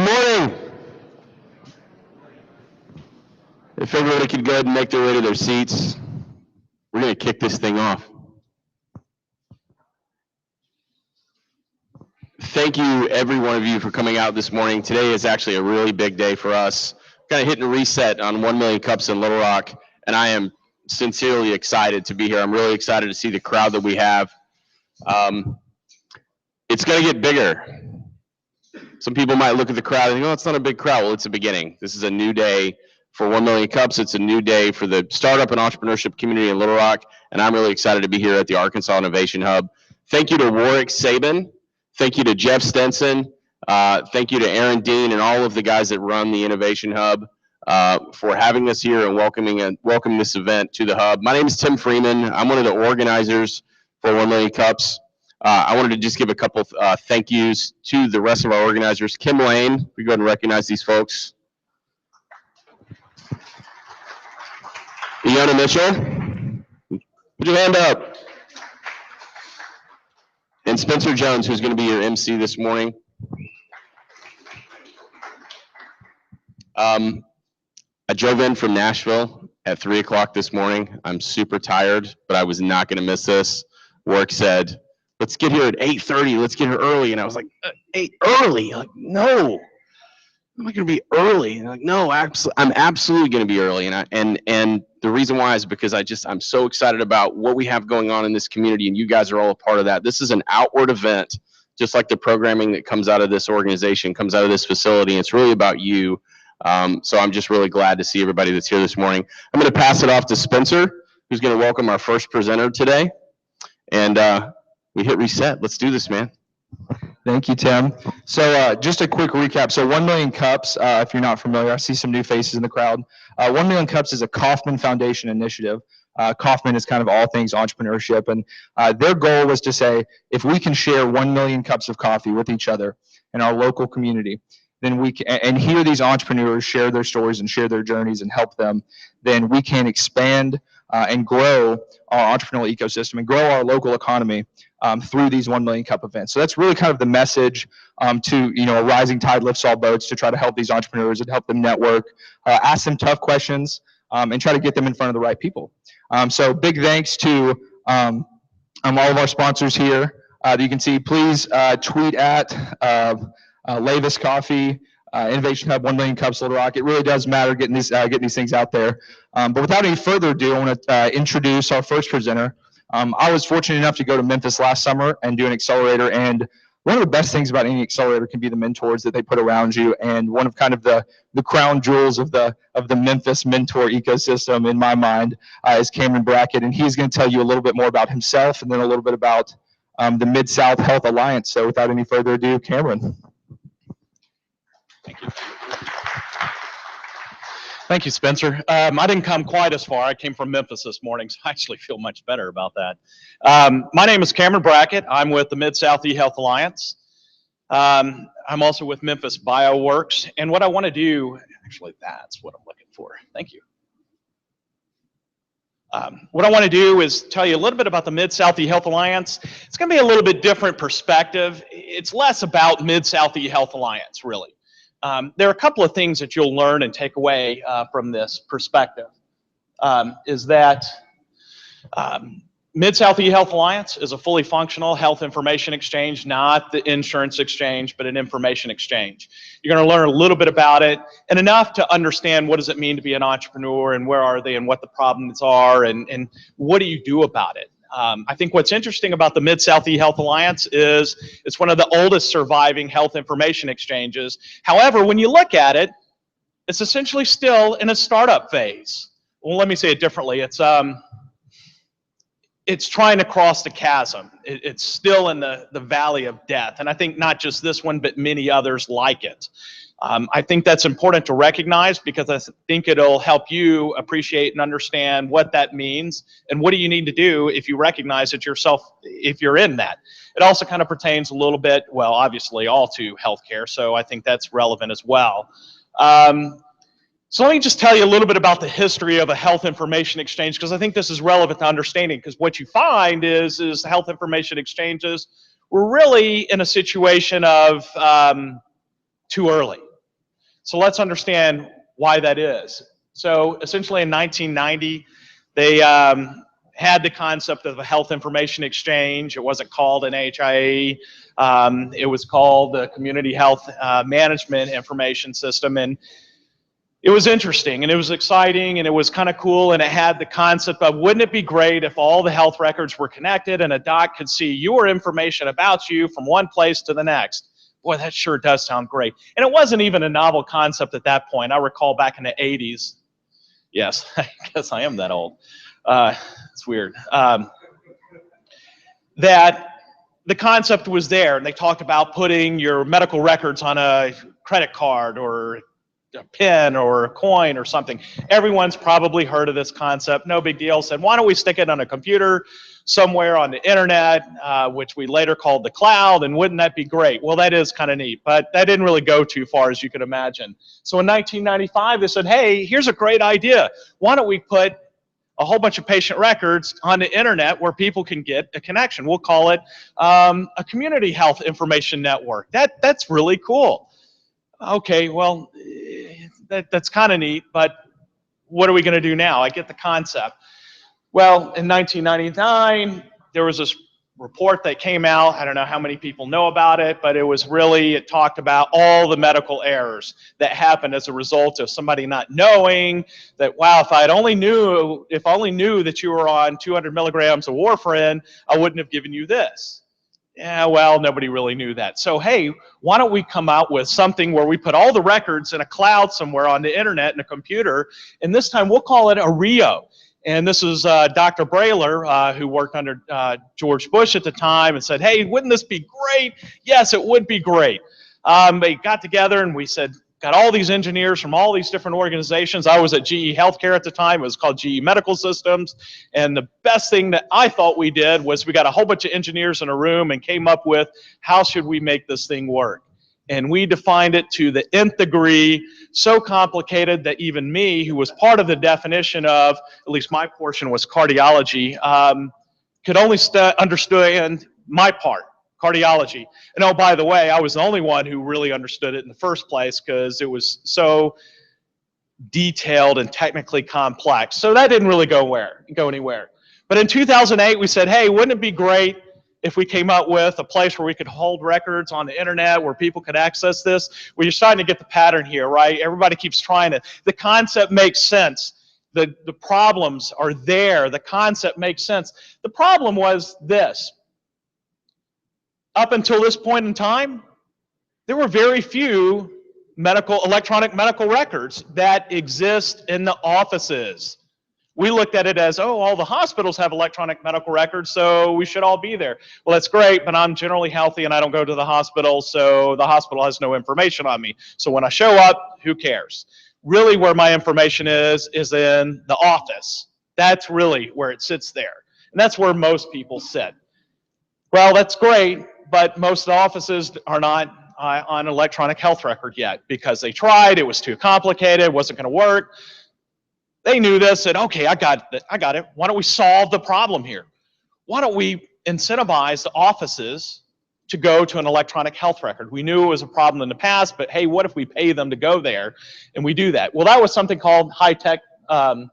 morning. If everybody could go ahead and make their way to their seats, we're going to kick this thing off. Thank you, every one of you, for coming out this morning. Today is actually a really big day for us. Kind of hitting a reset on 1 million cups in Little Rock, and I am sincerely excited to be here. I'm really excited to see the crowd that we have. It's going to get bigger. Some people might look at the crowd and think, oh, it's not a big crowd. Well, it's a beginning. This is a new day for 1 million cups. It's a new day for the startup and entrepreneurship community in Little Rock, and I'm really excited to be here at the Arkansas Innovation Hub. Thank you to Warwick Sabin. Thank you to Jeff Stenson. Thank you to Aaron Dean and all of the guys that run the Innovation Hub for having us here and welcoming this event to the Hub. My name is Tim Freeman. I'm one of the organizers for 1 million cups. I wanted to just give a couple of thank yous to the rest of our organizers. Kim Lane, we go ahead and recognize these folks. Iona Mitchell, put your hand up. And Spencer Jones, who's going to be your MC this morning. I drove in from Nashville at 3 o'clock this morning. I'm super tired, but I was not going to miss this. Work said, let's get here at 8:30. Let's get here early. And I was like, 8 early? Like, no. Am I going to be early? And like, no, I'm absolutely going to be early. And the reason why is because I'm so excited about what we have going on in this community, and you guys are all a part of that. This is an outward event, just like the programming that comes out of this organization, comes out of this facility. It's really about you. So I'm just really glad to see everybody that's here this morning. I'm going to pass it off to Spencer, who's going to welcome our first presenter today. And we hit reset. Let's do this, man. Thank you, Tim. So just a quick recap. So 1 million cups, if you're not familiar, I see some new faces in the crowd. 1 million cups is a Kauffman Foundation initiative. Kauffman is kind of all things entrepreneurship. And their goal was to say, if we can share 1 million cups of coffee with each other in our local community, then we can, and hear these entrepreneurs share their stories and share their journeys and help them, then we can expand and grow our entrepreneurial ecosystem and grow our local economy through these 1 million cup events. So that's really kind of the message to, a rising tide lifts all boats, to try to help these entrepreneurs and help them network, ask them tough questions, and try to get them in front of the right people. So big thanks to all of our sponsors here. You can see, please tweet at Lavis Coffee, Innovation Hub, 1 million cups, Little Rock. It really does matter getting these things out there. But without any further ado, I want to introduce our first presenter. I was fortunate enough to go to Memphis last summer and do an accelerator, and one of the best things about any accelerator can be the mentors that they put around you, and one of kind of the crown jewels of the Memphis mentor ecosystem in my mind is Cameron Brackett, and he's going to tell you a little bit more about himself and then a little bit about the Mid-South Health Alliance. So without any further ado, Cameron. Thank you. Thank you, Spencer. I didn't come quite as far. I came from Memphis this morning, so I actually feel much better about that. My name is Cameron Brackett. I'm with the Mid-South eHealth Alliance. I'm also with Memphis BioWorks. And what I want to do, actually, that's what I'm looking for. Thank you. What I want to do is tell you a little bit about the Mid-South eHealth Alliance. It's going to be a little bit different perspective. It's less about Mid-South eHealth Alliance, really. There are a couple of things that you'll learn and take away from this perspective. Is that Mid-South eHealth Alliance is a fully functional health information exchange, not the insurance exchange, but an information exchange. You're going to learn a little bit about it and enough to understand what does it mean to be an entrepreneur and where are they and what the problems are and what do you do about it. I think what's interesting about the Mid-South eHealth Alliance is it's one of the oldest surviving health information exchanges. However, when you look at it, it's essentially still in a startup phase. Well, let me say it differently. It's trying to cross the chasm. It's still in the valley of death. And I think not just this one, but many others like it. I think that's important to recognize because I think it'll help you appreciate and understand what that means and what do you need to do if you recognize it yourself, if you're in that. It also kind of pertains a little bit, well, obviously all to healthcare, so I think that's relevant as well. So let me just tell you a little bit about the history of a health information exchange because I think this is relevant to understanding because what you find is health information exchanges were really in a situation of too early. So let's understand why that is. So essentially in 1990, they had the concept of a health information exchange. It wasn't called an HIE. It was called the Community Health Management Information System. And it was interesting and it was exciting and it was kind of cool, and it had the concept of, wouldn't it be great if all the health records were connected and a doc could see your information about you from one place to the next? Boy, that sure does sound great. And it wasn't even a novel concept at that point. I recall back in the 80s. Yes, I guess I am that old. It's weird. That the concept was there, and they talked about putting your medical records on a credit card or a pen or a coin or something. Everyone's probably heard of this concept. No big deal. Said, why don't we stick it on a computer somewhere on the internet, which we later called the cloud, and wouldn't that be great? Well, that is kind of neat, but that didn't really go too far, as you could imagine. So in 1995, they said, hey, here's a great idea. Why don't we put a whole bunch of patient records on the internet where people can get a connection? We'll call it a community health information network. That's really cool. Okay, well, that's kind of neat, but what are we going to do now? I get the concept. Well, in 1999, there was this report that came out. I don't know how many people know about it, but it talked about all the medical errors that happened as a result of somebody not knowing that, wow, if I only knew that you were on 200 milligrams of warfarin, I wouldn't have given you this. Yeah, well, nobody really knew that. So, hey, why don't we come out with something where we put all the records in a cloud somewhere on the internet in a computer, and this time we'll call it a RIO. And this is Dr. Brailer, who worked under George Bush at the time, and said, hey, wouldn't this be great? Yes, it would be great. They got together and we said, got all these engineers from all these different organizations. I was at GE Healthcare at the time. It was called GE Medical Systems. And the best thing that I thought we did was we got a whole bunch of engineers in a room and came up with, how should we make this thing work? And we defined it to the nth degree, so complicated that even me, who was part of the definition of, at least my portion was cardiology, could only understand my part, cardiology. And oh, by the way, I was the only one who really understood it in the first place because it was so detailed and technically complex. So that didn't really go anywhere. But in 2008, we said, hey, wouldn't it be great if we came up with a place where we could hold records on the internet where people could access this? Well, you're starting to get the pattern here, right? Everybody keeps trying it. The concept makes sense. The problems are there. The concept makes sense. The problem was this. Up until this point in time, there were very few electronic medical records that exist in the offices. We looked at it as, oh, all the hospitals have electronic medical records, so we should all be there. Well, that's great, but I'm generally healthy and I don't go to the hospital, so the hospital has no information on me. So when I show up, who cares? Really where my information is in the office. That's really where it sits there. And that's where most people sit. Well, that's great, but most of the offices are not on electronic health record yet because they tried, it was too complicated, it wasn't going to work. They knew this, said, okay, I got it. Why don't we solve the problem here? Why don't we incentivize the offices to go to an electronic health record? We knew it was a problem in the past, but hey, what if we pay them to go there? And we do that. Well, that was something called high-tech, the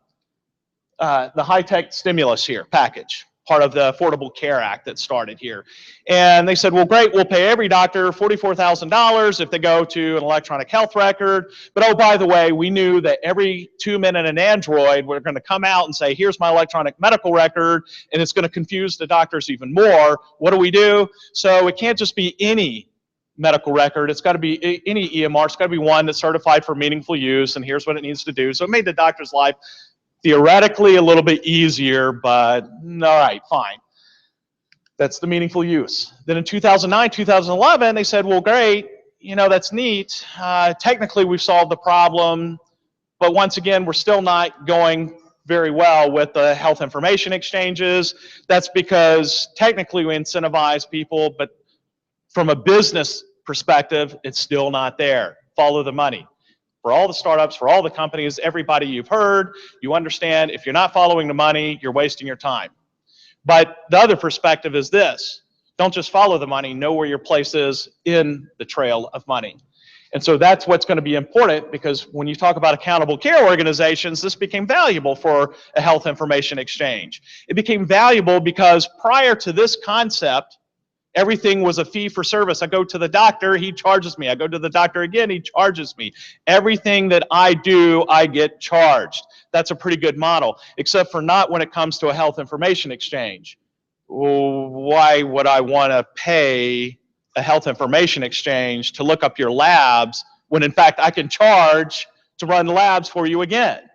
high-tech stimulus here package, part of the Affordable Care Act that started here. And they said, well, great, we'll pay every doctor $44,000 if they go to an electronic health record. But oh, by the way, we knew that every 2 minutes an Android were going to come out and say, here's my electronic medical record, and it's going to confuse the doctors even more. What do? So it can't just be any medical record. It's got to be any EMR. It's got to be one that's certified for meaningful use, and here's what it needs to do. So it made the doctor's life theoretically a little bit easier, but all right, fine. That's the meaningful use. Then in 2009, 2011, they said, well, great, that's neat. Technically, we've solved the problem, but once again, we're still not going very well with the health information exchanges. That's because technically we incentivize people, but from a business perspective, it's still not there. Follow the money. For all the startups, for all the companies, everybody you've heard, you understand if you're not following the money, you're wasting your time. But the other perspective is this. Don't just follow the money, know where your place is in the trail of money. And so that's what's going to be important, because when you talk about accountable care organizations, this became valuable for a health information exchange. It became valuable because prior to this concept, everything was a fee for service. I go to the doctor, he charges me. I go to the doctor again, he charges me. Everything that I do, I get charged. That's a pretty good model, except for not when it comes to a health information exchange. Well, why would I want to pay a health information exchange to look up your labs when in fact I can charge to run labs for you again?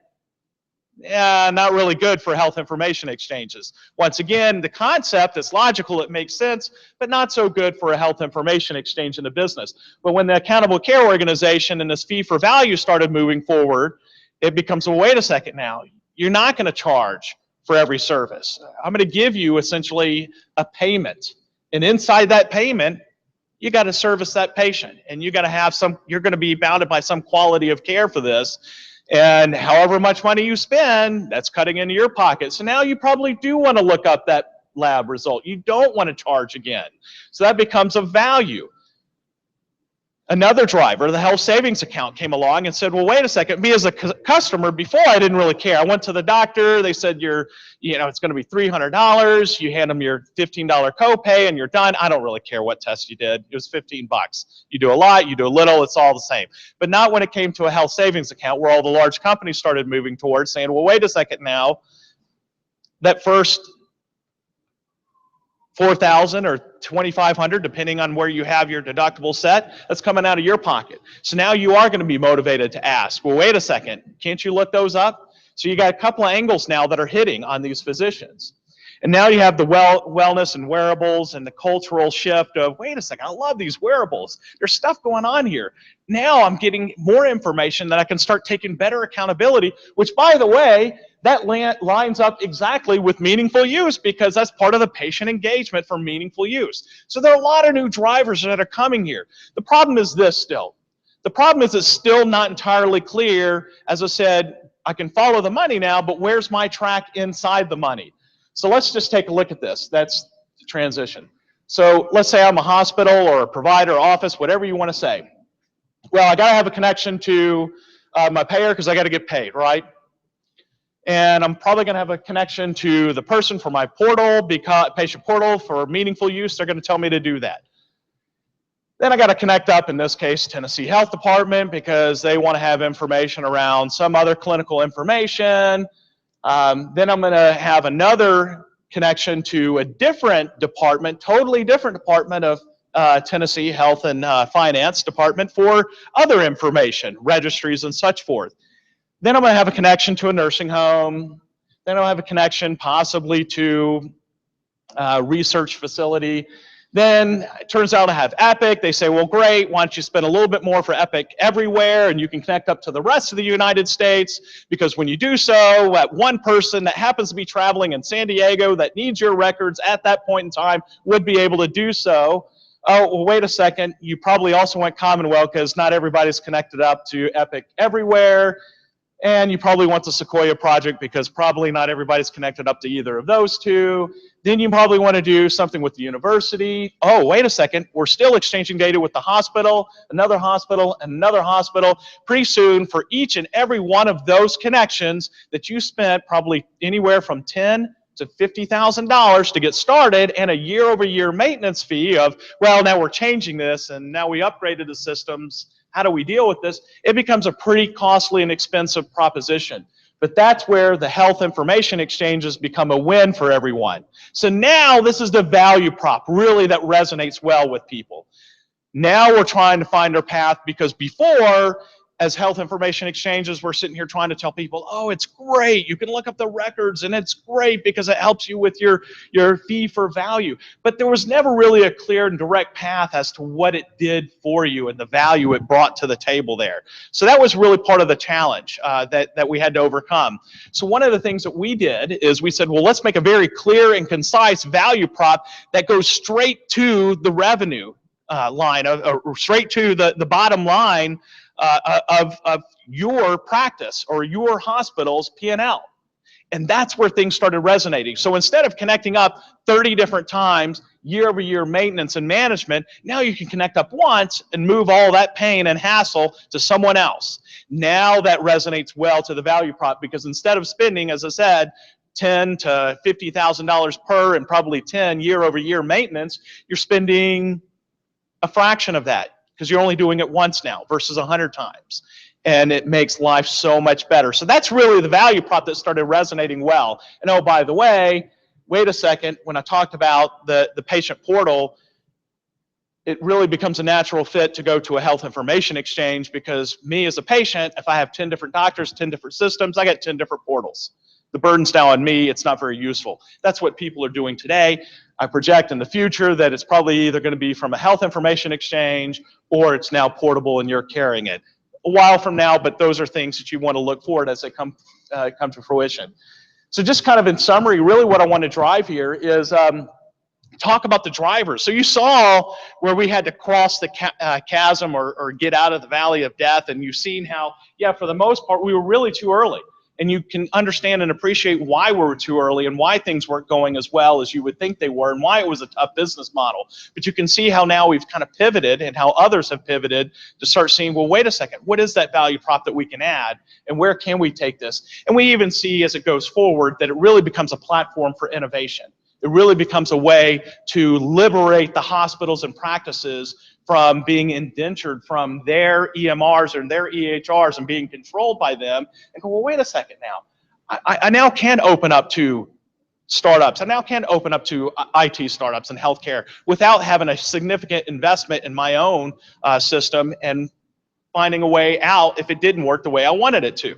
Yeah, not really good for health information exchanges. Once again, the concept is logical, it makes sense, but not so good for a health information exchange in a business. But when the accountable care organization and this fee for value started moving forward, it becomes, well, wait a second now, you're not going to charge for every service. I'm going to give you essentially a payment. And inside that payment, you got to service that patient, and you got to have you're going to be bounded by some quality of care for this. And however much money you spend, that's cutting into your pocket. So now you probably do want to look up that lab result. You don't want to charge again. So that becomes a value. Another driver, the health savings account, came along and said, well, wait a second, me as a customer, before I didn't really care. I went to the doctor, they said it's going to be $300, you hand them your $15 copay and you're done. I don't really care what test you did. It was 15 bucks. You do a lot, you do a little, it's all the same. But not when it came to a health savings account, where all the large companies started moving towards, saying, well, wait a second now, that first $4,000 or $2,500, depending on where you have your deductible set, that's coming out of your pocket. So now you are going to be motivated to ask, well, wait a second, can't you look those up? So you got a couple of angles now that are hitting on these physicians. And now you have the wellness and wearables and the cultural shift of, wait a second, I love these wearables. There's stuff going on here. Now I'm getting more information that I can start taking better accountability, which, by the way, that lines up exactly with meaningful use, because that's part of the patient engagement for meaningful use. So there are a lot of new drivers that are coming here. The problem is this still. The problem is it's still not entirely clear. As I said, I can follow the money now, but where's my track inside the money? So let's just take a look at this. That's the transition. So let's say I'm a hospital or a provider, office, whatever you want to say. Well, I got to have a connection to my payer because I got to get paid, right? And I'm probably going to have a connection to the person for my portal, because patient portal for meaningful use. They're going to tell me to do that. Then I got to connect up, in this case, Tennessee Health Department, because they want to have information around some other clinical information. Then I'm going to have another connection to a different department, totally different department of Tennessee Health and Finance Department for other information, registries and such forth. Then I'm going to have a connection to a nursing home. Then I'll have a connection possibly to a research facility. Then it turns out I have Epic. They say, well, great, why don't you spend a little bit more for Epic everywhere, and you can connect up to the rest of the United States, because when you do so, that one person that happens to be traveling in San Diego that needs your records at that point in time would be able to do so. Oh, well, wait a second, you probably also want Commonwealth, because not everybody's connected up to Epic everywhere. And you probably want the Sequoia project, because probably not everybody's connected up to either of those two. Then you probably want to do something with the university. Oh, wait a second, we're still exchanging data with the hospital, and another hospital. Pretty soon, for each and every one of those connections that you spent probably anywhere from $10,000 to $50,000 to get started, and a year-over-year maintenance fee of, well, now we're changing this, and now we upgraded the systems. How do we deal with this? It becomes a pretty costly and expensive proposition. But that's where the health information exchanges become a win for everyone. So now this is the value prop, really, that resonates well with people. Now we're trying to find our path, because before, as health information exchanges, we're sitting here trying to tell people, oh, it's great, you can look up the records, and it's great because it helps you with your fee for value. But there was never really a clear and direct path as to what it did for you and the value it brought to the table there. So that was really part of the challenge that we had to overcome. So one of the things that we did is we said, well, let's make a very clear and concise value prop that goes straight to the revenue line, or straight to the bottom line of your practice or your hospital's P&L. And that's where things started resonating. So instead of connecting up 30 different times, year-over-year maintenance and management, now you can connect up once and move all that pain and hassle to someone else. Now that resonates well to the value prop, because instead of spending, as I said, $10,000 to $50,000 per and probably 10 year-over-year maintenance, you're spending a fraction of that because you're only doing it once now versus 100 times. And it makes life so much better. So that's really the value prop that started resonating well. And oh, by the way, wait a second, when I talked about the patient portal, it really becomes a natural fit to go to a health information exchange, because me as a patient, if I have 10 different doctors, 10 different systems, I got 10 different portals. The burden's now on me. It's not very useful. That's what people are doing today. I project in the future that it's probably either going to be from a health information exchange or it's now portable and you're carrying it. A while from now, but those are things that you want to look forward as they come to fruition. So just kind of in summary, really what I want to drive here is talk about the drivers. So you saw where we had to cross the chasm or get out of the valley of death, and you've seen how, yeah, for the most part, we were really too early. And you can understand and appreciate why we were too early and why things weren't going as well as you would think they were and why it was a tough business model. But you can see how now we've kind of pivoted and how others have pivoted to start seeing, well, wait a second, what is that value prop that we can add and where can we take this? And we even see as it goes forward that it really becomes a platform for innovation. It really becomes a way to liberate the hospitals and practices from being indentured from their EMRs or their EHRs and being controlled by them, and go, well, wait a second now. I now can open up to startups. I now can open up to IT startups and healthcare without having a significant investment in my own system and finding a way out if it didn't work the way I wanted it to.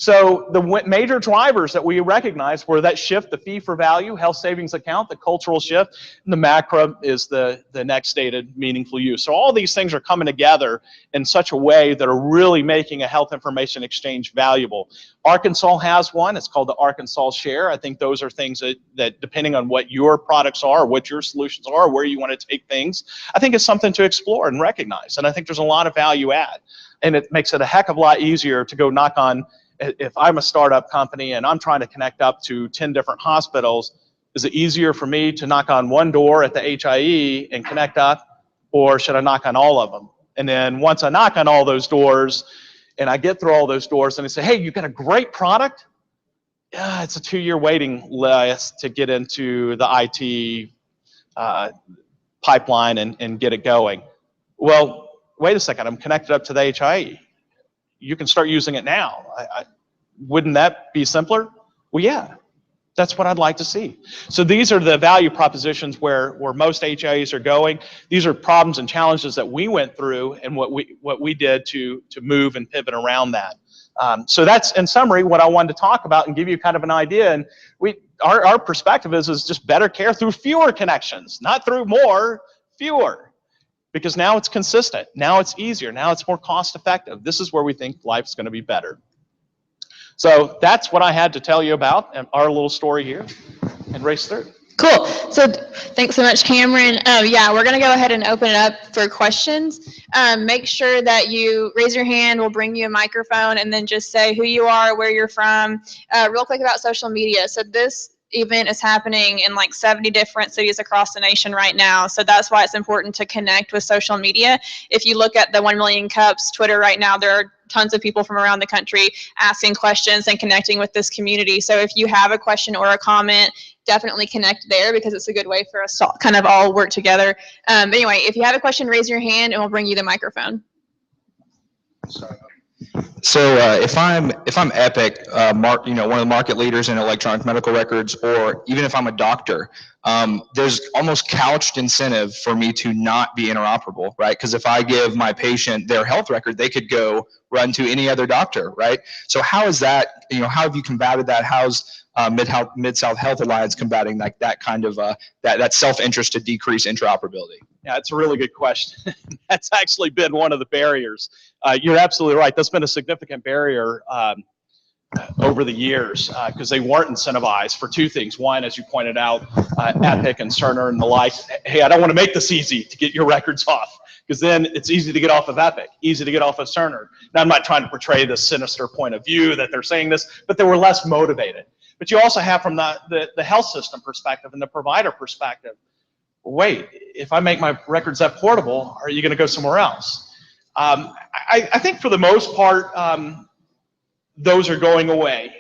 So the major drivers that we recognized were that shift, the fee for value, health savings account, the cultural shift, and the macro is the next stated meaningful use. So all these things are coming together in such a way that are really making a health information exchange valuable. Arkansas has one. It's called the Arkansas Share. I think those are things that depending on what your products are, what your solutions are, where you want to take things, I think it's something to explore and recognize. And I think there's a lot of value add. And it makes it a heck of a lot easier to go knock on. If I'm a startup company and I'm trying to connect up to 10 different hospitals, is it easier for me to knock on one door at the HIE and connect up, or should I knock on all of them? And then once I knock on all those doors and I get through all those doors and they say, hey, you got a great product? Yeah, it's a 2-year waiting list to get into the IT pipeline and get it going. Well, wait a second, I'm connected up to the HIE. You can start using it now. Wouldn't that be simpler? Well, yeah, that's what I'd like to see. So these are the value propositions where most HIEs are going. These are problems and challenges that we went through and what we did to move and pivot around that. So that's, in summary, what I wanted to talk about and give you kind of an idea. And our perspective is just better care through fewer connections, not through more, fewer. Because now it's consistent, now it's easier, now it's more cost effective. This is where we think life's going to be better. So that's what I had to tell you about our little story here and race through. Cool. So thanks so much, Cameron. Yeah, we're going to go ahead and open it up for questions. Make sure that you raise your hand. We'll bring you a microphone and then just say who you are, where you're from. Real quick about social media. So this event is happening in like 70 different cities across the nation right now. So that's why it's important to connect with social media. If you look at the 1 Million Cups Twitter right now, there are tons of people from around the country asking questions and connecting with this community. So if you have a question or a comment, definitely connect there because it's a good way for us to kind of all work together. Anyway, if you have a question, raise your hand and we'll bring you the microphone. So if I'm Epic, one of the market leaders in electronic medical records, or even if I'm a doctor, there's almost couched incentive for me to not be interoperable, right? Because if I give my patient their health record, they could go run to any other doctor, right? So how is that? How have you combated that? How's Mid-South Health Alliance combating that kind of that self-interest to decrease interoperability? Yeah, it's a really good question. That's actually been one of the barriers. You're absolutely right. That's been a significant barrier over the years because they weren't incentivized for two things. One, as you pointed out, Epic and Cerner and the like. Hey, I don't want to make this easy to get your records off because then it's easy to get off of Epic, easy to get off of Cerner. Now, I'm not trying to portray this sinister point of view that they're saying this, but they were less motivated. But you also have from the health system perspective and the provider perspective. Wait, if I make my records that portable, are you going to go somewhere else? I think for the most part, those are going away.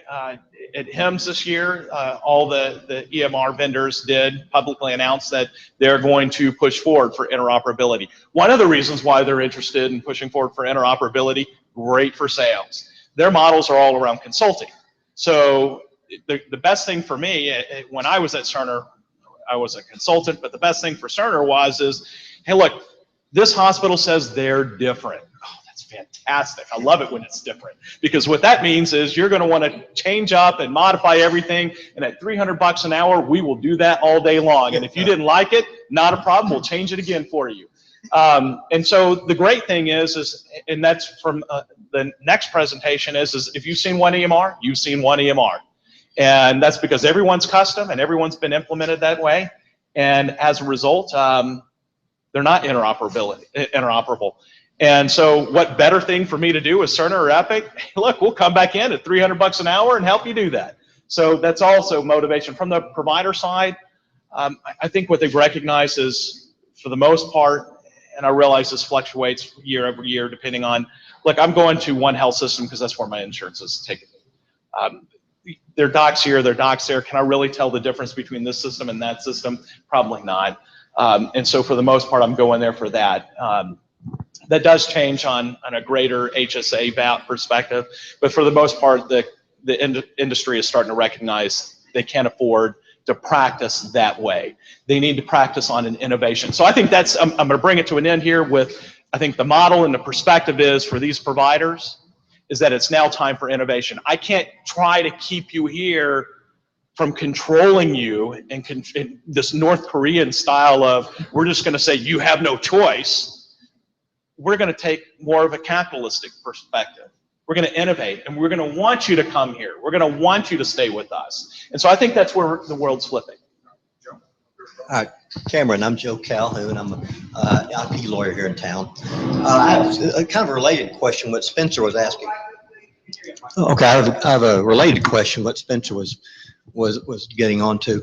At HIMSS this year, all the EMR vendors did publicly announce that they're going to push forward for interoperability. One of the reasons why they're interested in pushing forward for interoperability, great for sales. Their models are all around consulting. So the best thing for me, when I was at Cerner, I was a consultant, but the best thing for Cerner is, hey, look, this hospital says they're different. Oh, that's fantastic. I love it when it's different, because what that means is you're going to want to change up and modify everything, and at $300 an hour, we will do that all day long. And if you didn't like it, not a problem, we'll change it again for you. And so the great thing is and that's from the next presentation is if you've seen one EMR, you've seen one EMR. And that's because everyone's custom and everyone's been implemented that way. And as a result, they're not interoperable. And so what better thing for me to do with Cerner or Epic? Hey, look, we'll come back in at $300 an hour and help you do that. So that's also motivation. From the provider side, I think what they've recognized is, for the most part, and I realize this fluctuates year over year depending on, look, I'm going to one health system because that's where my insurance is taking me. There are docs here, there are docs there. Can I really tell the difference between this system and that system? Probably not. And so for the most part, I'm going there for that. That does change on a greater HSA VAT perspective, but for the most part, the industry is starting to recognize they can't afford to practice that way. They need to practice on an innovation. So I think that's, I'm going to bring it to an end here with, I think the model and the perspective is for these providers is that it's now time for innovation. I can't try to keep you here from controlling you in this North Korean style of, we're just going to say you have no choice. We're going to take more of a capitalistic perspective. We're going to innovate, and we're going to want you to come here. We're going to want you to stay with us. And so I think that's where the world's flipping. Cameron, I'm Joe Calhoun. I'm an IP lawyer here in town. I have a kind of a related question what Spencer was asking. Okay, I have a related question what Spencer was getting onto.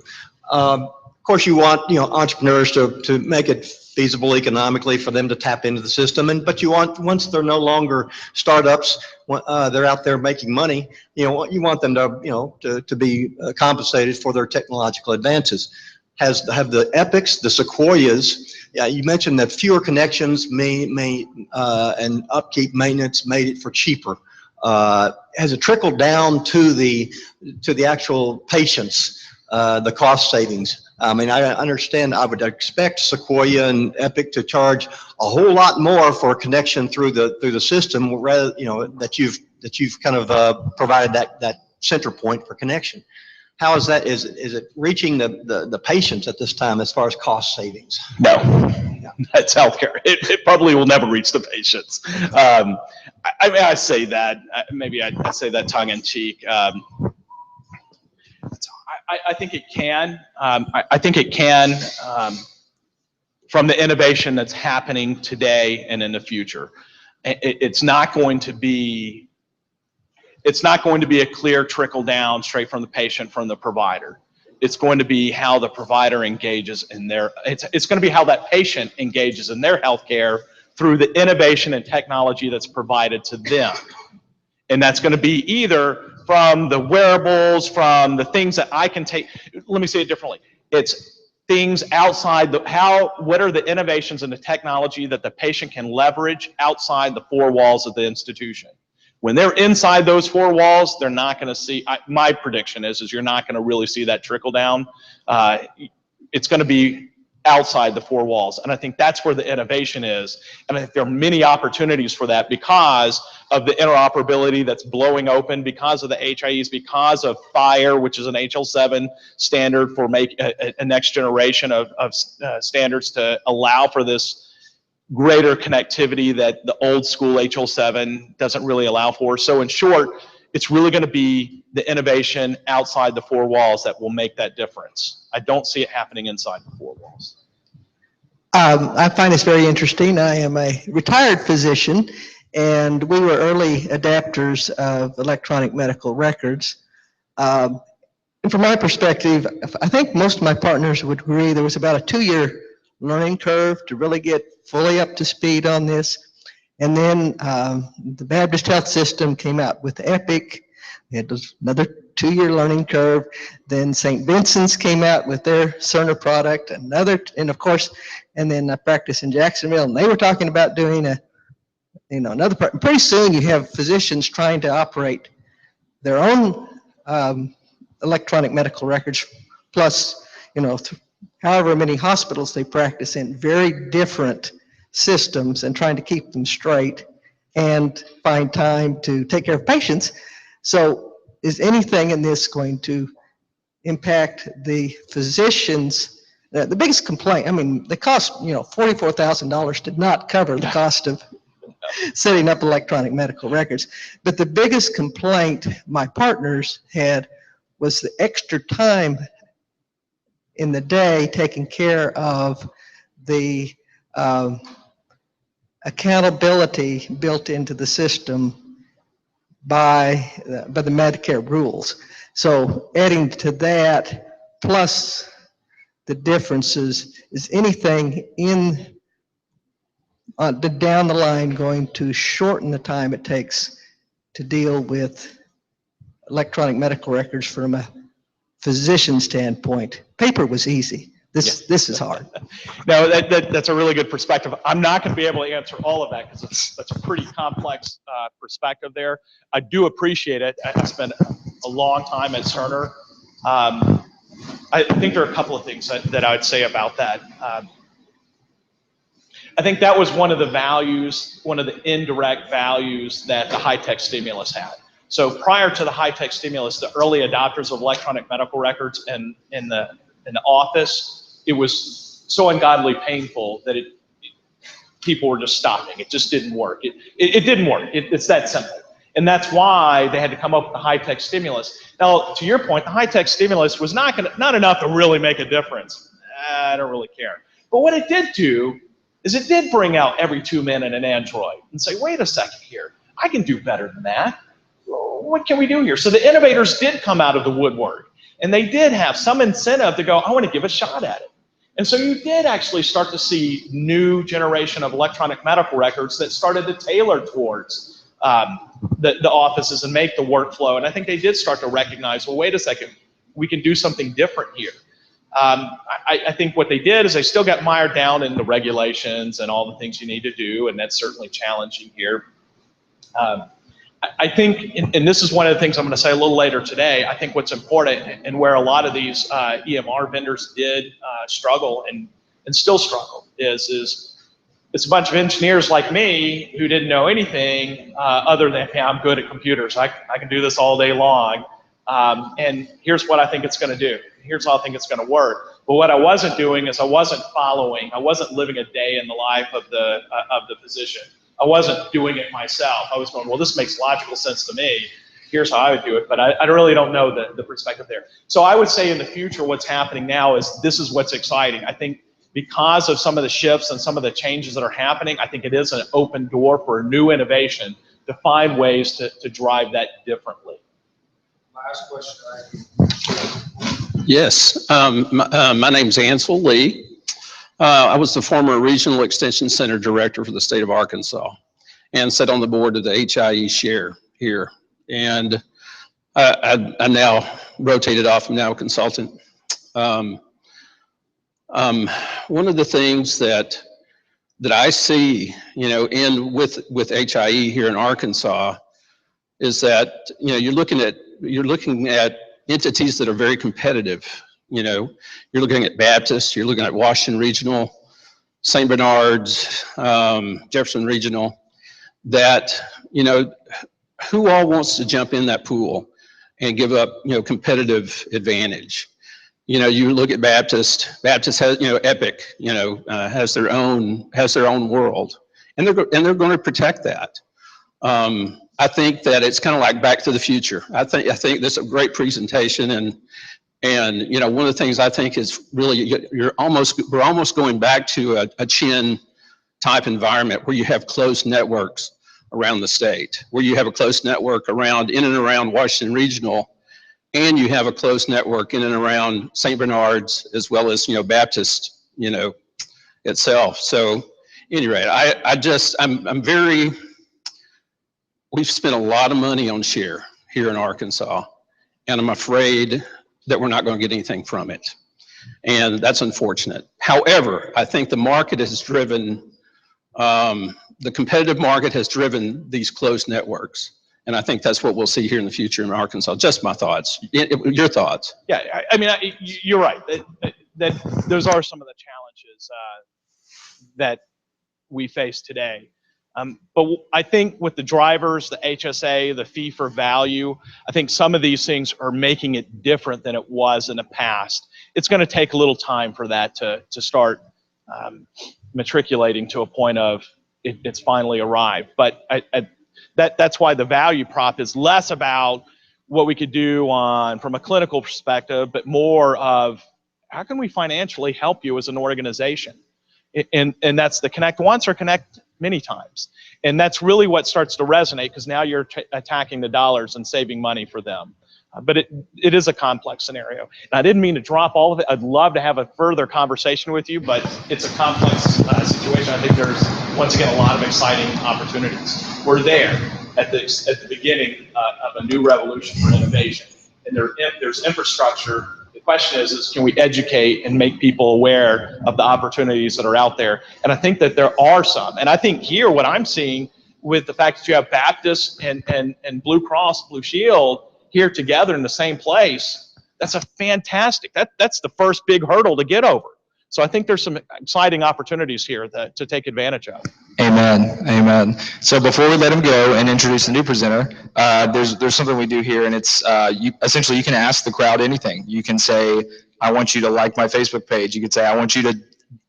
Of course, you want entrepreneurs to make it feasible economically for them to tap into the system, but you want, once they're no longer startups, they're out there making money. You want them to be compensated for their technological advances. Have the Epics, the Sequoias? Yeah, you mentioned that fewer connections and upkeep maintenance made it for cheaper. Has it trickled down to the actual patients, the cost savings? I mean, I understand, I would expect Sequoia and Epic to charge a whole lot more for a connection through the system, rather, that you've kind of provided that center point for connection. How is that? Is it reaching the patients at this time as far as cost savings? No, that's healthcare. It probably will never reach the patients. I mean, I say that, maybe I say that tongue in cheek. I think it can. I think it can from the innovation that's happening today and in the future. It's not going to be a clear trickle down straight from the patient from the provider. It's going to be how the provider engages in their. It's going to be how that patient engages in their healthcare through the innovation and technology that's provided to them, and that's going to be either from the wearables, from the things that I can take. Let me say it differently. It's things outside what are the innovations and the technology that the patient can leverage outside the four walls of the institution. When they're inside those four walls, they're not going to see, my prediction is you're not going to really see that trickle down. It's going to be outside the four walls. And I think that's where the innovation is. And I think there are many opportunities for that because of the interoperability that's blowing open, because of the HIEs, because of FHIR, which is an HL7 standard for a next generation of standards to allow for this greater connectivity that the old school HL7 doesn't really allow for. So in short, it's really going to be the innovation outside the four walls that will make that difference. I don't see it happening inside the four walls. I find this very interesting. I am a retired physician, and we were early adapters of electronic medical records. And from my perspective, I think most of my partners would agree there was about a 2-year learning curve to really get fully up to speed on this. And then the Baptist Health System came out with Epic. We had another 2-year learning curve. Then St. Vincent's came out with their Cerner product, and of course, and then I practiced in Jacksonville, and they were talking about doing another part. Pretty soon you have physicians trying to operate their own electronic medical records, plus, however many hospitals they practice in, very different systems, and trying to keep them straight and find time to take care of patients. So is anything in this going to impact the physicians? The biggest complaint, the cost, $44,000 did not cover the cost of setting up electronic medical records. But the biggest complaint my partners had was the extra time in the day taking care of the accountability built into the system by the Medicare rules. So adding to that, plus the differences, is anything down the line going to shorten the time it takes to deal with electronic medical records from a physician standpoint? Paper was easy. This is hard. No, that's a really good perspective. I'm not going to be able to answer all of that because that's a pretty complex perspective there. I do appreciate it. I spent a long time at Cerner. I think there are a couple of things that I would say about that. I think that was one of the values, one of the indirect values that the high-tech stimulus had. So prior to the high-tech stimulus, the early adopters of electronic medical records in the office, it was so ungodly painful that people were just stopping. It just didn't work. It didn't work. It's that simple. And that's why they had to come up with the high-tech stimulus. Now, to your point, the high-tech stimulus was not enough to really make a difference. I don't really care. But what it did do is it did bring out every 2 men in an Android and say, wait a second here, I can do better than that. What can we do here? So the innovators did come out of the woodwork, and they did have some incentive to go, I want to give a shot at it. And so you did actually start to see new generation of electronic medical records that started to tailor towards the offices and make the workflow. And I think they did start to recognize, well, wait a second, we can do something different here. I think what they did is they still got mired down in the regulations and all the things you need to do, and that's certainly challenging here. I think, and this is one of the things I'm going to say a little later today, I think what's important and where a lot of these EMR vendors did struggle and still struggle is it's a bunch of engineers like me who didn't know anything other than, hey, I'm good at computers. I can do this all day long. And here's what I think it's going to do. Here's how I think it's going to work. But what I wasn't doing is I wasn't living a day in the life of the physician. I wasn't doing it myself. I was going, well, this makes logical sense to me. Here's how I would do it. But I really don't know the perspective there. So I would say in the future, what's happening now is this is what's exciting. I think because of some of the shifts and some of the changes that are happening, I think it is an open door for new innovation to find ways to drive that differently. Last question. Yes, my name's Ansel Lee. I was the former Regional Extension Center Director for the state of Arkansas and sat on the board of the HIE Share here. And I now rotated off, I'm now a consultant. One of the things that I see, with HIE here in Arkansas is that, you're looking at entities that are very competitive. You're looking at Baptist, you're looking at Washington Regional, St. Bernard's, Jefferson Regional, that, who all wants to jump in that pool and give up, competitive advantage? You look at Baptist has, Epic, has their own world, and they're going to protect that. I think that it's kind of like Back to the Future. I think this is a great presentation, and one of the things I think is really we're almost going back to a Chin type environment where you have closed networks around the state, where you have a close network in and around Washington Regional, and you have a closed network in and around St. Bernard's as well as, Baptist, itself. So anyway, we've spent a lot of money on share here in Arkansas, and I'm afraid that we're not going to get anything from it. And that's unfortunate. However, I think the market has driven, the competitive market has driven these closed networks. And I think that's what we'll see here in the future in Arkansas. Just my thoughts. Your thoughts? Yeah, you're right. That those are some of the challenges that we face today. But I think with the drivers, the HSA, the fee for value, I think some of these things are making it different than it was in the past. It's going to take a little time for that to start matriculating to a point of it's finally arrived. But that's why the value prop is less about what we could do from a clinical perspective, but more of how can we financially help you as an organization? And that's the connect once or connect many times. And that's really what starts to resonate, because now you're attacking the dollars and saving money for them. But it is a complex scenario. And I didn't mean to drop all of it. I'd love to have a further conversation with you, but it's a complex situation. I think there's, once again, a lot of exciting opportunities. We're there at the beginning of a new revolution for innovation. And there's infrastructure. The question is can we educate and make people aware of the opportunities that are out there? And I think that there are some. And I think here what I'm seeing with the fact that you have Baptist and Blue Cross Blue Shield here together in the same place, that's a fantastic, that's the first big hurdle to get over. So I think there's some exciting opportunities here to take advantage of. Amen. Amen. So before we let him go and introduce the new presenter, there's something we do here, and it's essentially you can ask the crowd anything. You can say, I want you to like my Facebook page. You could say, I want you to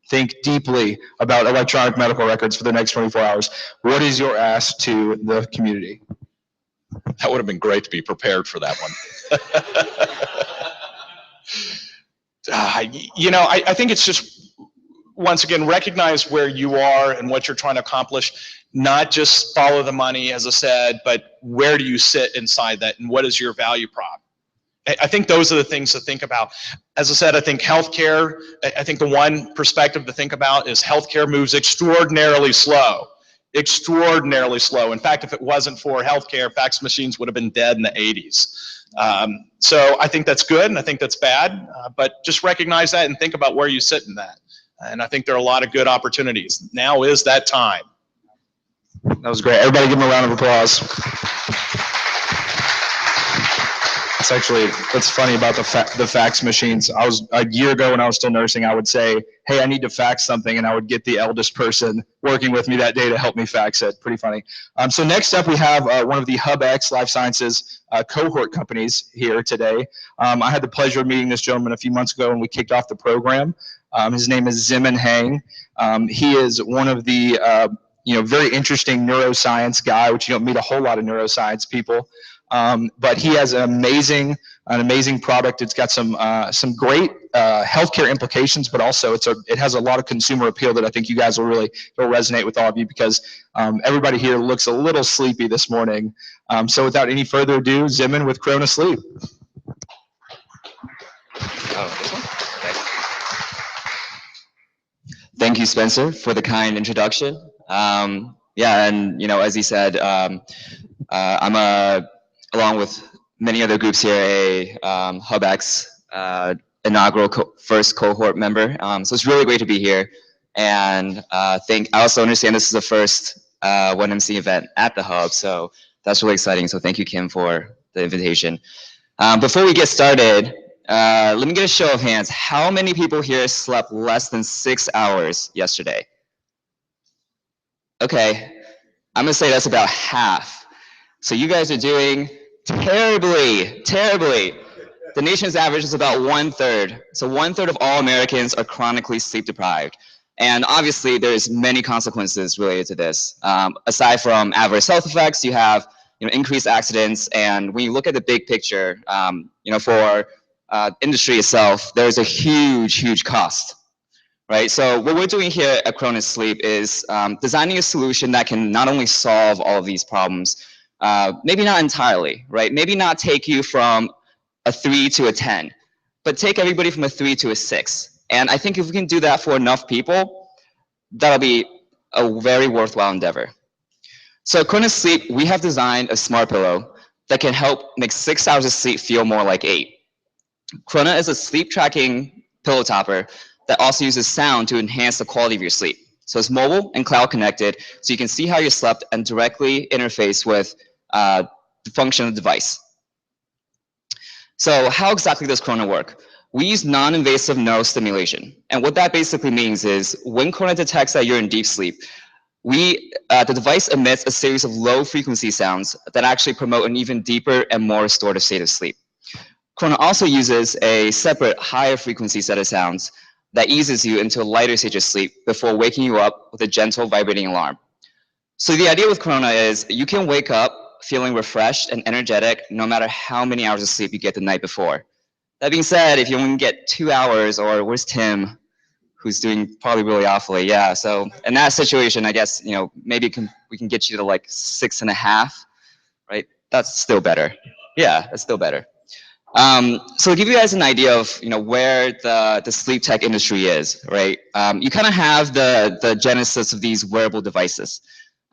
think deeply about electronic medical records for the next 24 hours. What is your ask to the community? That would have been great to be prepared for that one. I think it's just, once again, recognize where you are and what you're trying to accomplish. Not just follow the money, as I said, but where do you sit inside that, and what is your value prop? I think those are the things to think about. As I said, I think healthcare, I think the one perspective to think about is healthcare moves extraordinarily slow. Extraordinarily slow. In fact, if it wasn't for healthcare, fax machines would have been dead in the 80s. So I think that's good, and I think that's bad, but just recognize that and think about where you sit in that. And I think there are a lot of good opportunities. Now is that time. That was great. Everybody give him a round of applause. That's funny about the fax machines. I was, a year ago when I was still nursing, I would say, hey, I need to fax something, and I would get the eldest person working with me that day to help me fax it. Pretty funny. So next up, we have one of the HubX Life Sciences cohort companies here today. I had the pleasure of meeting this gentleman a few months ago when we kicked off the program. His name is Zemin Hang. He is one of the very interesting neuroscience guy, which you don't meet a whole lot of neuroscience people. But he has an amazing product. It's got some great healthcare implications, but also it has a lot of consumer appeal that I think you guys will resonate with all of you, because everybody here looks a little sleepy this morning. So without any further ado, Zemin with Corona Sleep. Thank you, Spencer, for the kind introduction. And as he said, I'm along with many other groups here, a HubX inaugural first cohort member. So it's really great to be here. And I also understand this is the first 1MC event at the Hub, so that's really exciting. So thank you, Kim, for the invitation. Before we get started, let me get a show of hands. How many people here slept less than 6 hours yesterday? Okay, I'm gonna say that's about half. So you guys are doing terribly, terribly. The nation's average is about 1/3. So 1/3 of all Americans are chronically sleep deprived. And obviously there's many consequences related to this. Aside from adverse health effects, you have increased accidents. And when you look at the big picture, for industry itself, there's a huge cost. Right, so what we're doing here at Corona Sleep is designing a solution that can not only solve all of these problems, maybe not entirely, right? Maybe not take you from a 3 to a 10, but take everybody from a 3 to a 6. And I think if we can do that for enough people, that'll be a very worthwhile endeavor. So at Kona Sleep, we have designed a smart pillow that can help make 6 hours of sleep feel more like 8. Krona is a sleep tracking pillow topper that also uses sound to enhance the quality of your sleep. So it's mobile and cloud connected, so you can see how you slept and directly interface with the function of the device. So how exactly does Krona work? We use non-invasive neural stimulation. And what that basically means is when Krona detects that you're in deep sleep, the device emits a series of low frequency sounds that actually promote an even deeper and more restorative state of sleep. Krona also uses a separate higher frequency set of sounds that eases you into a lighter stage of sleep before waking you up with a gentle vibrating alarm. So the idea with Krona is you can wake up feeling refreshed and energetic no matter how many hours of sleep you get the night before. That being said, if you only get 2 hours, or where's Tim, who's doing probably really awfully, yeah. So in that situation, I guess, maybe we can get you to like 6.5, right? That's still better. Yeah, that's still better. So to give you guys an idea of where the sleep tech industry is, right? You kind of have the genesis of these wearable devices.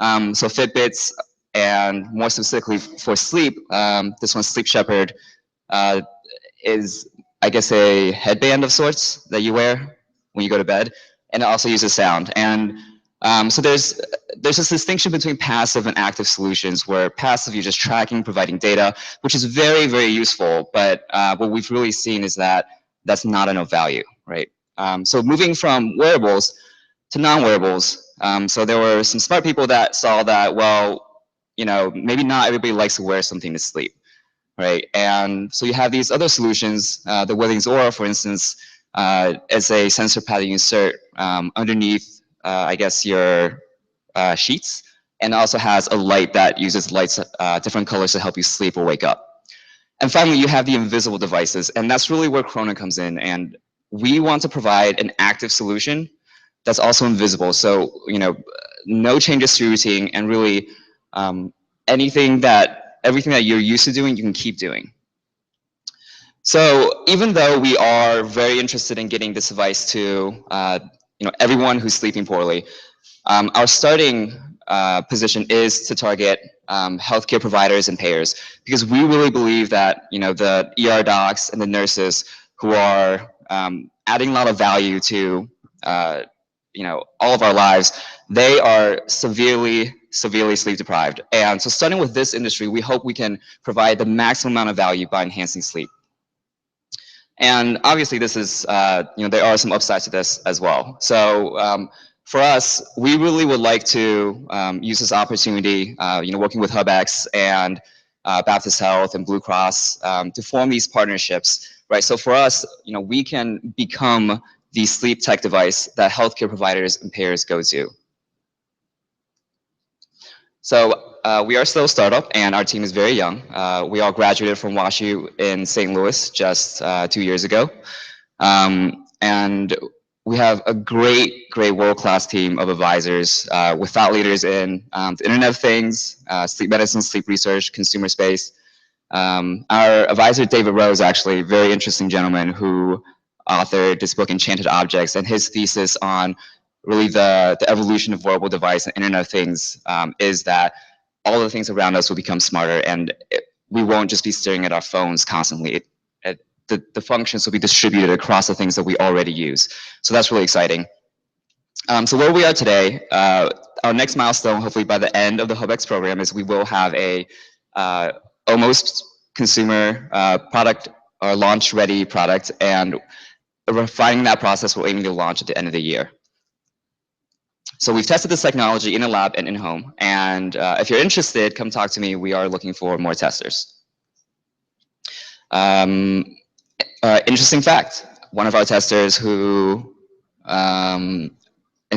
So Fitbits, and more specifically for sleep, this one, Sleep Shepherd, is, I guess, a headband of sorts that you wear when you go to bed, and it also uses sound. And so there's this distinction between passive and active solutions, where passive, you're just tracking, providing data, which is very, very useful. But what we've really seen is that that's not enough value, right? So moving from wearables to non-wearables, so there were some smart people that saw that, well, maybe not everybody likes to wear something to sleep, right? And so you have these other solutions, the Withings Aura, for instance, as a sensor pad you insert underneath, I guess, your sheets, and also has a light that uses lights, different colors to help you sleep or wake up. And finally, you have the invisible devices, and that's really where Krona comes in. And we want to provide an active solution that's also invisible. So, no changes to routine, and really everything that you're used to doing, you can keep doing. So even though we are very interested in getting this device to everyone who's sleeping poorly, our starting position is to target healthcare providers and payers, because we really believe that the ER docs and the nurses who are adding a lot of value to all of our lives, they are severely sleep deprived. And so starting with this industry, we hope we can provide the maximum amount of value by enhancing sleep. And obviously this is, there are some upsides to this as well. So for us, we really would like to use this opportunity, working with HubX and Baptist Health and Blue Cross to form these partnerships, right? So for us, we can become the sleep tech device that healthcare providers and payers go to. So we are still a startup, and our team is very young. We all graduated from WashU in St. Louis just 2 years ago. And we have a great world-class team of advisors with thought leaders in the Internet of Things, sleep medicine, sleep research, consumer space. Our advisor, David Rose, actually, a very interesting gentleman who authored this book, Enchanted Objects, and his thesis on really the evolution of wearable device and Internet of Things is that all the things around us will become smarter, and we won't just be staring at our phones constantly. The functions will be distributed across the things that we already use. So that's really exciting. So where we are today, our next milestone, hopefully by the end of the HubX program, is we will have a almost consumer product, or launch-ready product, and refining that process, we're aiming to launch at the end of the year. So we've tested this technology in a lab and in-home, and if you're interested, come talk to me. We are looking for more testers. Interesting fact, one of our testers who in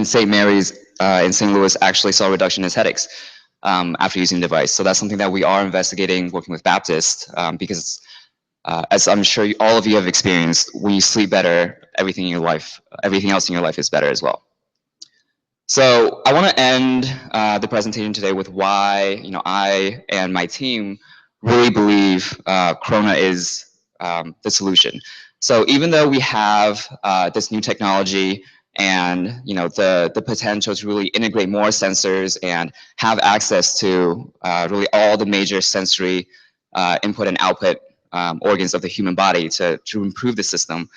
St. Mary's in St. Louis actually saw a reduction in his headaches after using the device. So that's something that we are investigating, working with Baptist, because as I'm sure all of you have experienced, when you sleep better, everything else in your life is better as well. So I want to end the presentation today with why I and my team really believe Krona is the solution. So even though we have this new technology and the potential to really integrate more sensors and have access to really all the major sensory input and output organs of the human body to improve the system.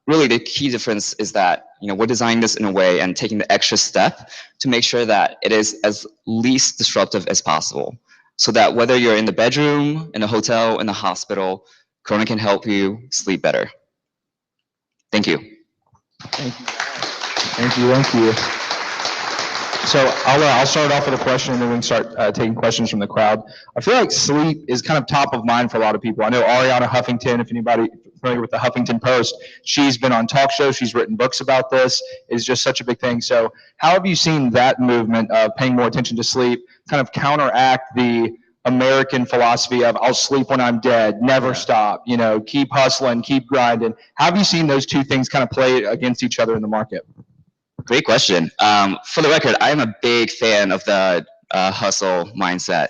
Really, the key difference is that we're designing this in a way and taking the extra step to make sure that it is as least disruptive as possible, so that whether you're in the bedroom, in a hotel, in the hospital, Corona can help you sleep better. Thank you. Thank you. Thank you. Thank you. So I'll start off with a question, and then we can start taking questions from the crowd. I feel like sleep is kind of top of mind for a lot of people. I know Ariana Huffington, if anybody familiar with the Huffington Post, she's been on talk shows, she's written books about this. It's just such a big thing. So how have you seen that movement of paying more attention to sleep kind of counteract the American philosophy of I'll sleep when I'm dead, never stop, keep hustling, keep grinding? How have you seen those two things kind of play against each other in the market? Great question. For the record, I am a big fan of the hustle mindset.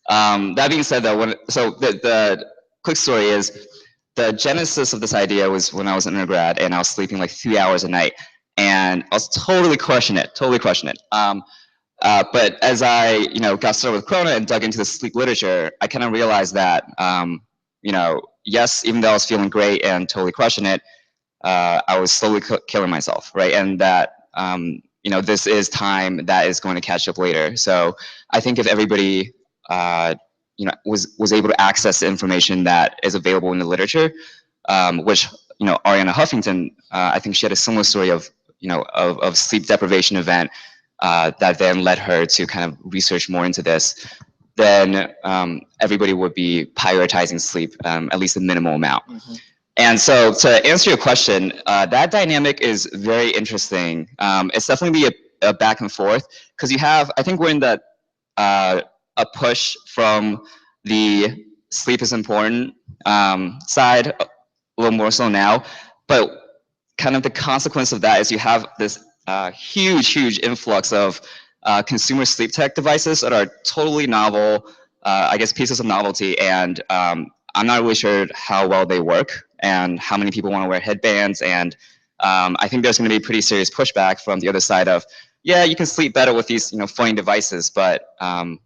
That being said, though, the quick story is the genesis of this idea was when I was an undergrad and I was sleeping like 3 hours a night, and I was totally crushing it. But as I got started with Corona and dug into the sleep literature, I kind of realized that yes, even though I was feeling great and totally crushing it, I was slowly killing myself, right? And that this is time that is going to catch up later. So I think if everybody, was able to access the information that is available in the literature, which Ariana Huffington, I think she had a similar story of sleep deprivation event that then led her to kind of research more into this. Then everybody would be prioritizing sleep, at least a minimal amount. Mm-hmm. And so to answer your question, that dynamic is very interesting. It's definitely a back and forth, because I think we're in a push from the sleep is important side, a little more so now. But kind of the consequence of that is you have this huge influx of consumer sleep tech devices that are totally novel, I guess pieces of novelty, and I'm not really sure how well they work and how many people want to wear headbands. And I think there's going to be pretty serious pushback from the other side of, yeah, you can sleep better with these funny devices, but what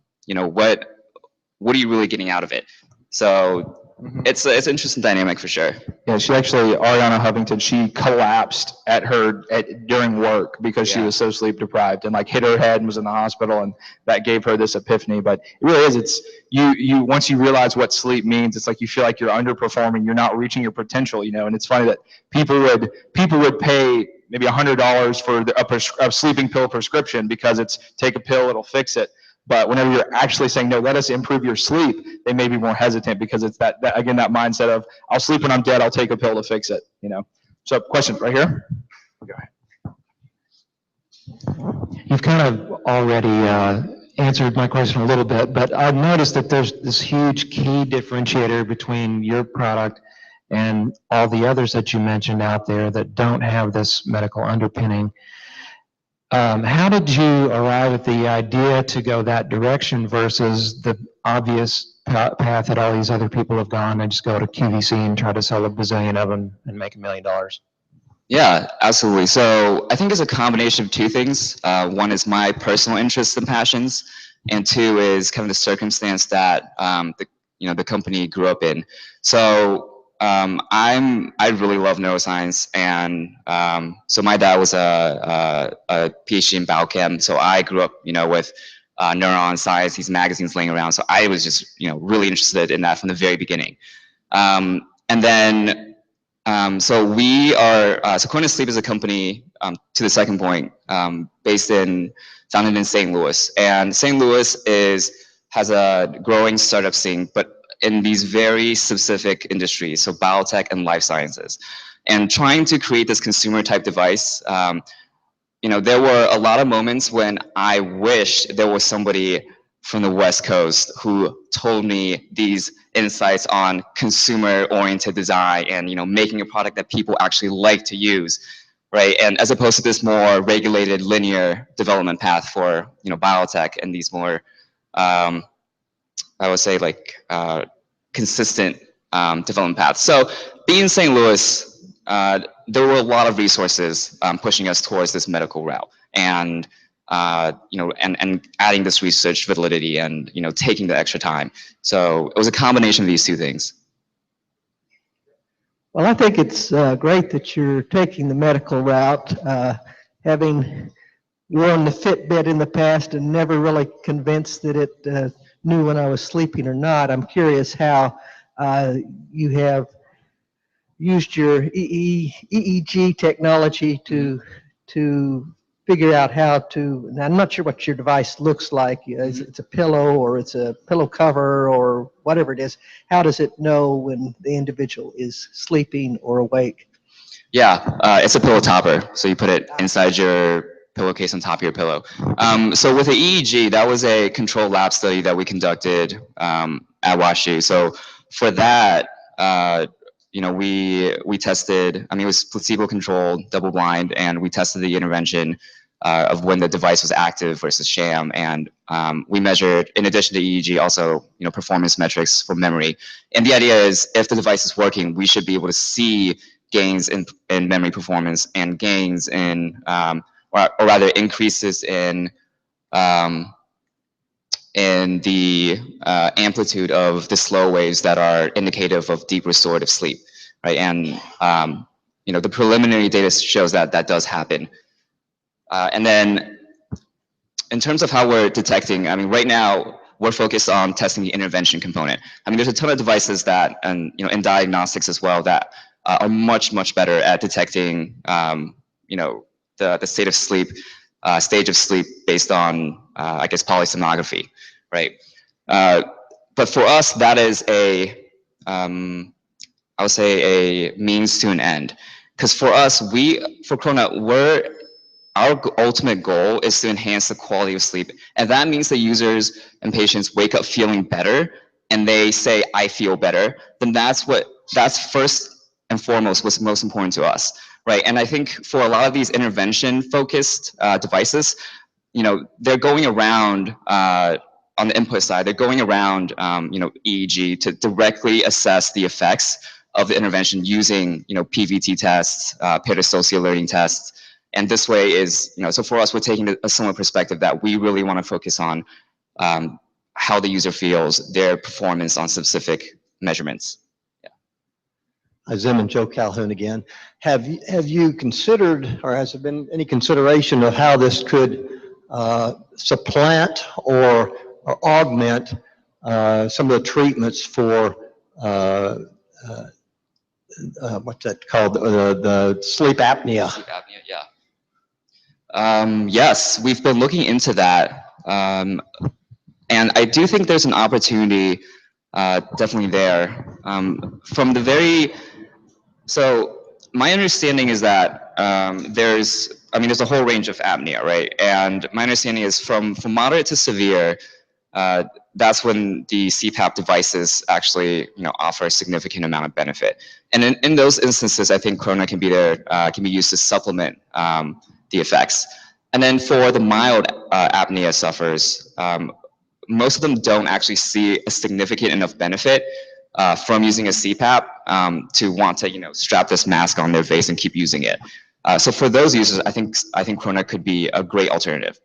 are you really getting out of it? So it's an interesting dynamic for sure. Yeah, Ariana Huffington, she collapsed during work because she was so sleep deprived and hit her head and was in the hospital, and that gave her this epiphany. But it really is, it's you once you realize what sleep means, it's like you feel like you're underperforming, you're not reaching your potential, and it's funny that people would pay maybe $100 for a sleeping pill prescription because it's take a pill, it'll fix it. But whenever you're actually saying, no, let us improve your sleep, they may be more hesitant because it's that mindset of, I'll sleep when I'm dead, I'll take a pill to fix it, So question right here. Go ahead. You've kind of already answered my question a little bit, but I've noticed that there's this huge key differentiator between your product and all the others that you mentioned out there that don't have this medical underpinning. How did you arrive at the idea to go that direction versus the obvious path that all these other people have gone and just go to QVC and try to sell a bazillion of them and make $1 million? Yeah, absolutely. So I think it's a combination of two things. One is my personal interests and passions, and two is kind of the circumstance that the company grew up in. So I really love neuroscience, and so my dad was a PhD in biochem. So I grew up, with neuron science, these magazines laying around. So I was just, really interested in that from the very beginning. And then, so we are, so Corona Sleep is a company, to the second point, founded in St. Louis, and St. Louis has a growing startup scene, but in these very specific industries, so biotech and life sciences. And trying to create this consumer type device, there were a lot of moments when I wished there was somebody from the West Coast who told me these insights on consumer oriented design and, making a product that people actually like to use, right? And as opposed to this more regulated linear development path for, biotech and these more, I would say consistent development path. So being in St. Louis, there were a lot of resources pushing us towards this medical route, and and adding this research validity, and taking the extra time. So it was a combination of these two things. Well, I think it's great that you're taking the medical route, having worn the Fitbit in the past and never really convinced that it knew when I was sleeping or not. I'm curious how you have used your EEG technology to figure out how to, and I'm not sure what your device looks like. It's a pillow or it's a pillow cover or whatever it is. How does it know when the individual is sleeping or awake? Yeah, it's a pillow topper. So you put it inside your pillowcase on top of your pillow. So with the EEG, that was a controlled lab study that we conducted at WashU. So for that, we tested. I mean, it was placebo-controlled, double-blind, and we tested the intervention of when the device was active versus sham, and we measured, in addition to EEG, also performance metrics for memory. And the idea is, if the device is working, we should be able to see gains in memory performance and gains in, or rather increases in the amplitude of the slow waves that are indicative of deep restorative sleep, right? And the preliminary data shows that that does happen. And then in terms of how we're detecting, I mean, right now we're focused on testing the intervention component. I mean, there's a ton of devices that, and in diagnostics as well, that are much better at detecting, the state of sleep, stage of sleep based on, I guess, polysomnography, right? But for us, that is I would say a means to an end. Because for us, for Corona, our ultimate goal is to enhance the quality of sleep. And that means that users and patients wake up feeling better and they say, I feel better. Then that's first and foremost what's most important to us, right? And I think for a lot of these intervention-focused devices, they're going around, on the input side, they're going around, EEG to directly assess the effects of the intervention using, PVT tests, paired associative alerting tests. And this way is, so for us, we're taking a similar perspective that we really want to focus on how the user feels, their performance on specific measurements. Zim and Joe Calhoun again. Have you considered, or has there been any consideration of how this could supplant or augment some of the treatments for what's that called, the sleep apnea? Sleep apnea, yeah. Yes, we've been looking into that. And I do think there's an opportunity definitely there. So my understanding is that there's a whole range of apnea, right? And my understanding is from moderate to severe, that's when the CPAP devices actually, offer a significant amount of benefit. And in those instances, I think Corona can be used to supplement the effects. And then for the mild apnea sufferers, most of them don't actually see a significant enough benefit from using a CPAP to want to, strap this mask on their face and keep using it. So for those users, I think Corona could be a great alternative.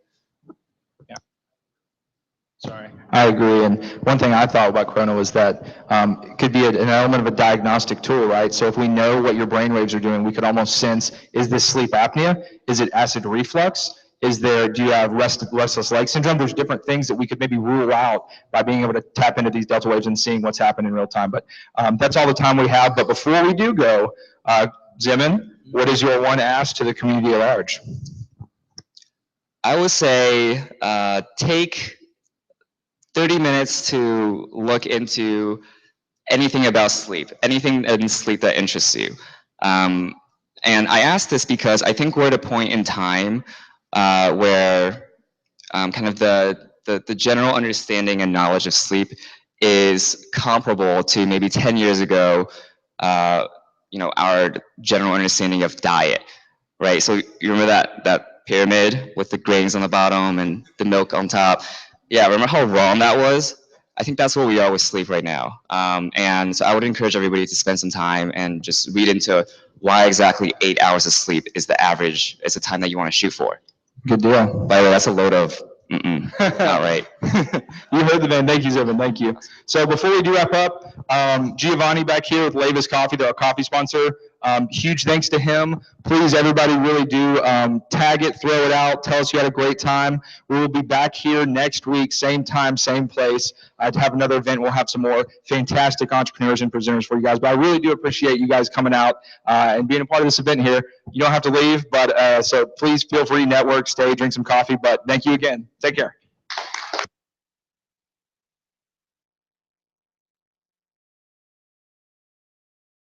Sorry. I agree. And one thing I thought about Corona was that it could be an element of a diagnostic tool, right? So if we know what your brain waves are doing, we could almost sense, is this sleep apnea? Is it acid reflux? Do you have restless leg syndrome? There's different things that we could maybe rule out by being able to tap into these delta waves and seeing what's happening in real time. But that's all the time we have. But before we do go, Zimin, what is your one ask to the community at large? I would say take 30 minutes to look into anything about sleep, anything in sleep that interests you. And I ask this because I think we're at a point in time where kind of the general understanding and knowledge of sleep is comparable to maybe 10 years ago, our general understanding of diet, right? So you remember that pyramid with the grains on the bottom and the milk on top? Yeah, remember how wrong that was? I think that's where we are with sleep right now. And so I would encourage everybody to spend some time and just read into why exactly 8 hours of sleep is the average, is the time that you want to shoot for. Good deal. By the way, that's a load of, not right. You heard the man. Thank you, Zevin. Thank you. So before we do wrap up, Giovanni back here with Lavis Coffee, they're our coffee sponsor. Huge thanks to him. Please, everybody, really do tag it, throw it out, tell us you had a great time. We will be back here next week, same time, same place. To have another event. We'll have some more fantastic entrepreneurs and presenters for you guys. But I really do appreciate you guys coming out and being a part of this event here. You don't have to leave, but so please feel free, network, stay, drink some coffee. But thank you again. Take care.